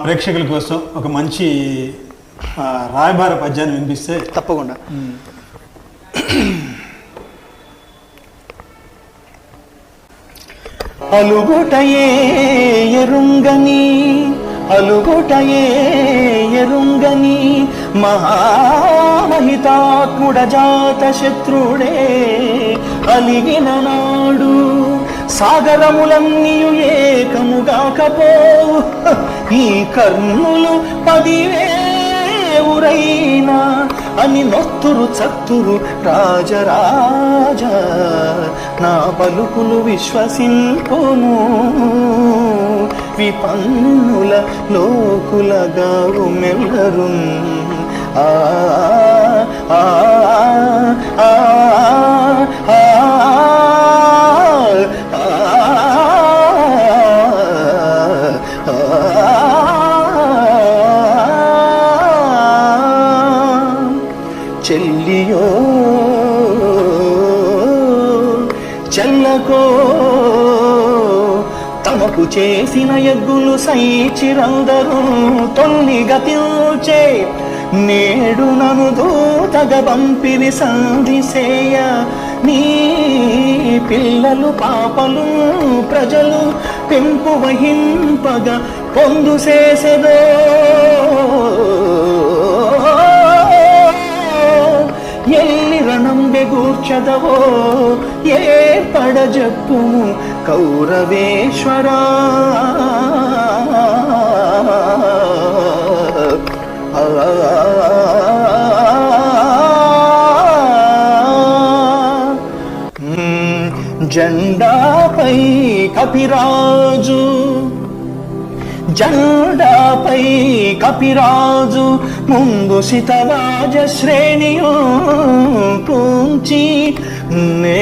ప్రేక్షకుల కోసం ఒక మంచి రాయబార పద్యాన్ని వినిపిస్తే. తప్పకుండా. అలుగుటయే ఎరుంగని అలుగుటయే ఎరుంగని మహామహితాత్ముడ జాత శత్రుడే అలిగిన నాడు సాగరములన్నీయు ఏకముగాకపోవు ఈ కర్ణులు 10,000 అని నొత్తురు చత్తురు రాజరాజ నా పలుకులు విశ్వసింపును విపన్నుల లోకులగావు మెల్లరున్ ఆ ఆ ఆ చెల్లియో చెల్లకో తమకు చేసిన ఎగ్గులు సైచిరందరూ తొల్లి గతించే నేడు నను దూతగ పంపిరి సంధిసేయ నీ పిల్లలు పాపలు ప్రజలు పెంపు వహింపగా పొందు చేసెదో ఎల్లి రణం బెగూర్చదవో ఏ పడజప్పుము కౌరవేశ్వరా జెండాపై కపిరాజు జెండాపై కపిరాజు ముందు శితరాజ శ్రేణియో పూంచి నే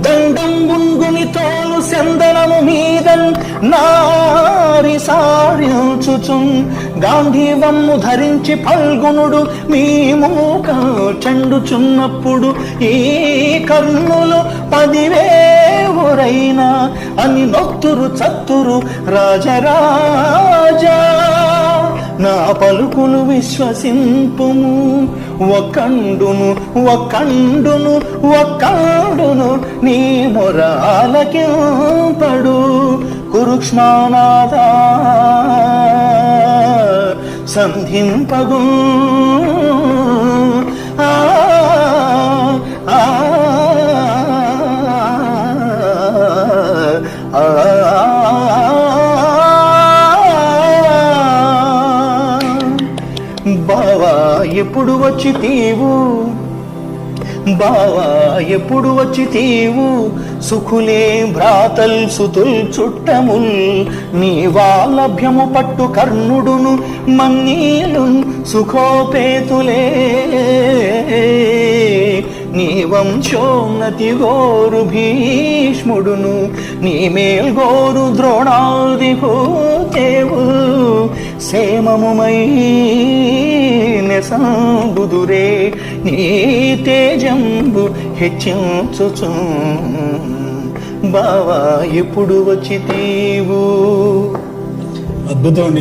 దండం గుంగుని తోలు సెందనము మీదన్ నారి సారించుచున్ గాంధీవమ్ము ధరించి ఫల్గునుడు మీ మూక చండుచున్నప్పుడు ఈ కర్ణులు 10,000 అని నొత్తురు చత్తురు రాజరాజా నా పలుకులు విశ్వసింపుము ఒకండును ఒకండును ఒకండును నీ మొరాలకింపడు కురుక్ష్మానాథా సంధింపగు బావా ఎప్పుడు వచ్చి తీవు బావా ఎప్పుడు వచ్చి తీవు సుఖులే భ్రాతల్ సుతుల్ చుట్టముల్ నీ వాలభ్యము పట్టు కర్ణుడును మన్నీలు సుఖోపేతులే నీ వంశోన్నతి గోరు భీష్ముడును నీ మేల్గోరు ద్రోణాది భూతేవు సేమముమై నెసాంబుదురే నీ తేజంబు హెచ్చించుచు బావా ఎప్పుడు వచ్చి తీవు. అద్భుతం.